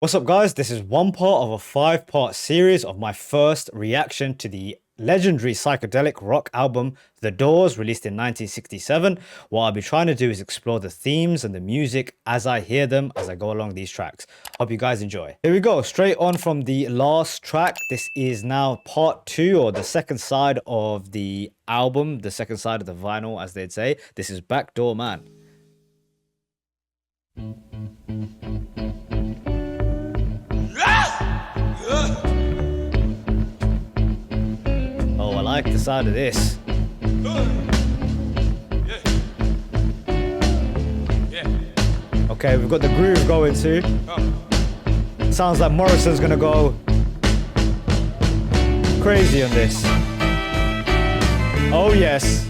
What's up, guys? This is one part of a five-part series of my first reaction to the legendary psychedelic rock album The Doors, released in 1967. What I'll be trying to do is explore the themes and the music as I hear them as I go along these tracks. Hope you guys enjoy. Here we go, straight on from the last track. This is now part two, or the second side of the album, the second side of the vinyl, as they'd say. This is Backdoor Man. Oh, I like the sound of this. Okay, we've got the groove going too. Sounds like Morrison's gonna go crazy on this. Oh yes.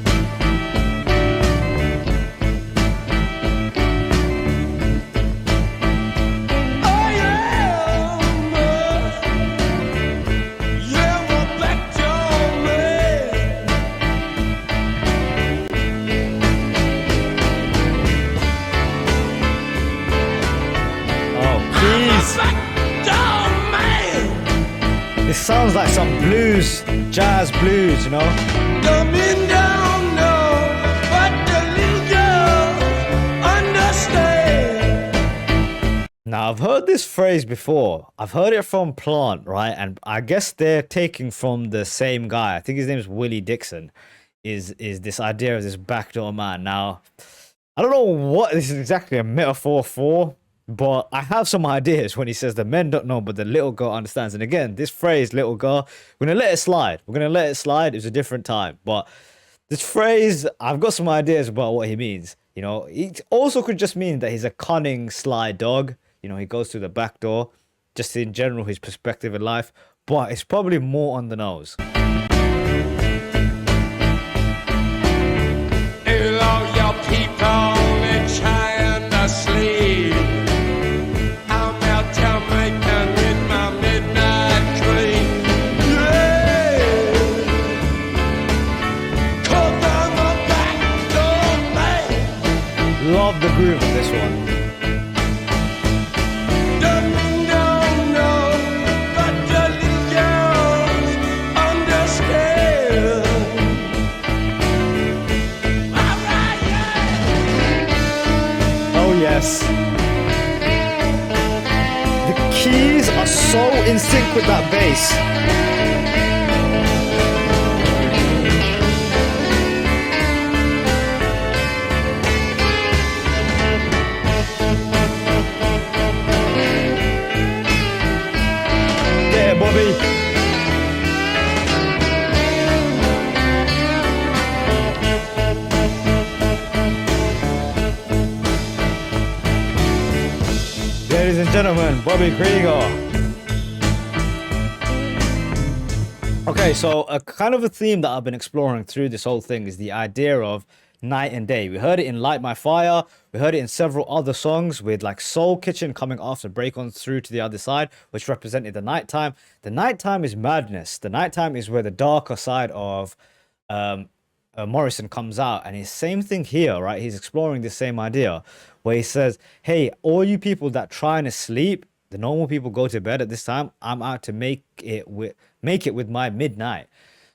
This sounds like some blues, jazz blues, you know? Coming down, no, but the little girl understand. Now, I've heard this phrase before. I've heard it from Plant, right? And I guess they're taking from the same guy. I think his name is Willie Dixon. Is this idea of this backdoor man. Now, I don't know what this is exactly a metaphor for, but I have some ideas when he says the men don't know, but the little girl understands. And again, this phrase, little girl, we're going to let it slide. We're going to let it slide. It was a different time. But this phrase, I've got some ideas about what he means. You know, it also could just mean that he's a cunning, sly dog. You know, he goes through the back door. Just in general, his perspective in life. But it's probably more on the nose. Hello, your people, they're trying to sleep. I'm out Jamaican with my midnight cream. Yeah, 'cause I'm a backdoor man. Love the groove of this one. Yes. The keys are so in sync with that bass. Yeah, Bobby. Ladies and gentlemen, Bobby Krieger. Okay, so a kind of a theme that I've been exploring through this whole thing is the idea of night and day. We heard it in Light My Fire. We heard it in several other songs with like Soul Kitchen coming after Break On Through to the Other Side, which represented the nighttime. The nighttime is madness. The nighttime is where the darker side of Morrison comes out, and it's same thing here, right? He's exploring the same idea where he says, hey, all you people that trying to sleep, the normal people go to bed at this time, I'm out to make it with my midnight.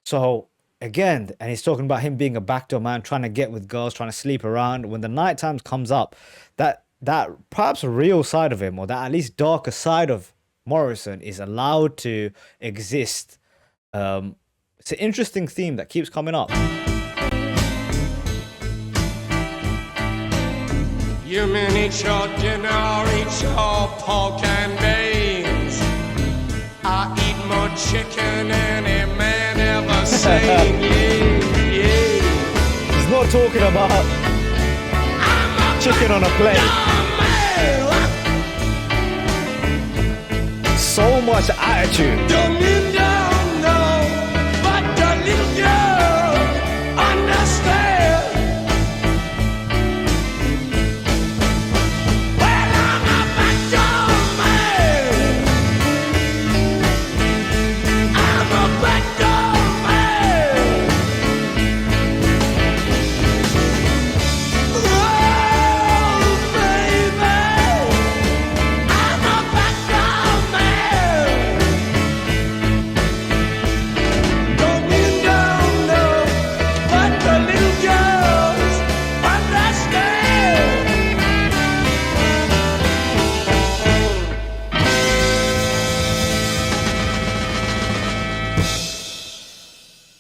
So again, and he's talking about him being a backdoor man, trying to get with girls, trying to sleep around. When the night times comes up, that perhaps a real side of him, or that at least darker side of Morrison, is allowed to exist. It's an interesting theme that keeps coming up. You mean eat your dinner, eat your pork and beans. I eat more chicken than any man ever seen. Yeah. He's not talking about chicken on a plate. So much attitude. Don't mean down, no, but the little girl understand.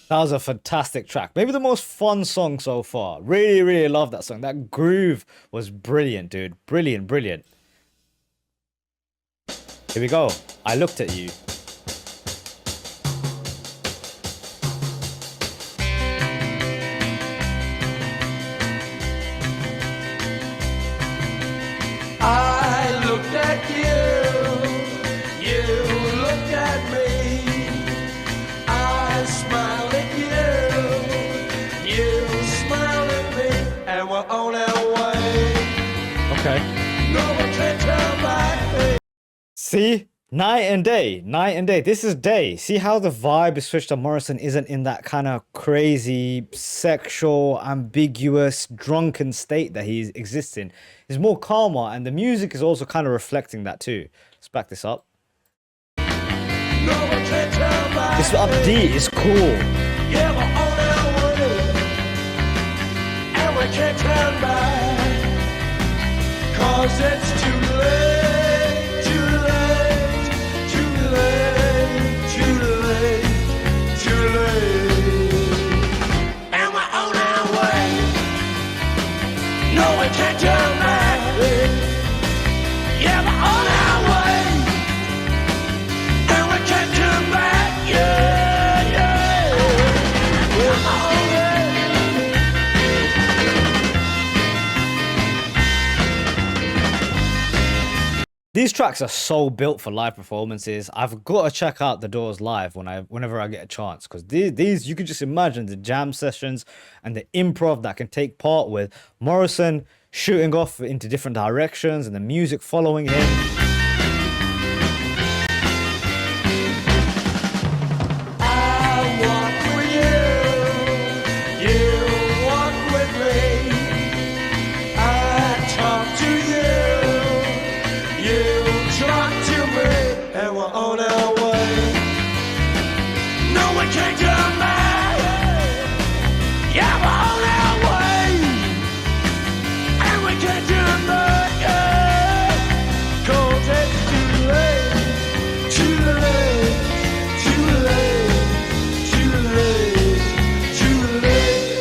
That was a fantastic track. Maybe the most fun song so far. Really, really love that song. That groove was brilliant, dude. Brilliant, brilliant. Here we go. I looked at you. I looked at you, you looked at me. I smiled at you, you smiled at me, and we're on our way. Okay. No one can turn back. See? Night and day. Night and day. This is day. See how the vibe is switched on Morrison isn't in that kind of crazy, sexual, ambiguous, drunken state that he exists in. It's more calmer, and the music is also kind of reflecting that too. Let's back this up. No one can turn back. This upbeat is cool. Yeah, we're on our way, and we can't turn back, 'cause it's too late, too late, too late, too late, too late. And we're on our way. No, we can't turn back. Yeah, we're on our way, and we can't turn back. Yeah, yeah. We're on These tracks are so built for live performances. I've got to check out The Doors live whenever I get a chance, because these you can just imagine the jam sessions and the improv that can take part with Morrison shooting off into different directions and the music following him. I walk with you, you walk with me. I talk to you, you talk to me, and we're on our way. No one can turn back. Yeah, we're on our way, and we can't turn back. Yeah, 'cause it's too late, too late. Too late, too late, too late.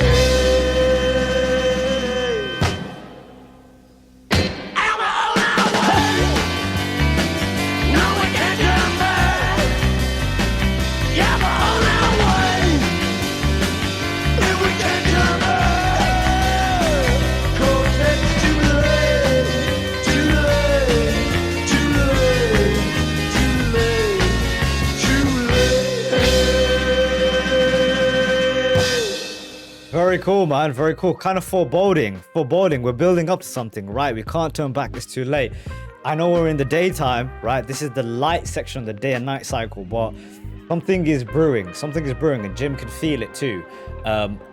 And we're on our way. No, we can't turn back. Yeah, we're on our way, and we can't turn back, 'cause it's too late, too late, too late, too late. Too late. Very cool, man. Very cool. Kind of foreboding. Foreboding. We're building up to something, right? We can't turn back. It's too late. I know we're in the daytime, right? This is the light section of the day and night cycle, but something is brewing. Something is brewing, and Jim can feel it too.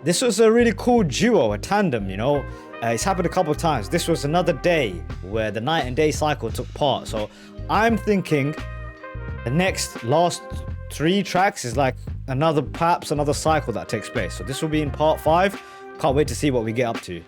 This was a really cool duo, a tandem, you know? It's happened a couple of times. This was another day where the night and day cycle took part. So I'm thinking the last 3 tracks is like perhaps another cycle that takes place. So this will be in part 5. Can't wait to see what we get up to.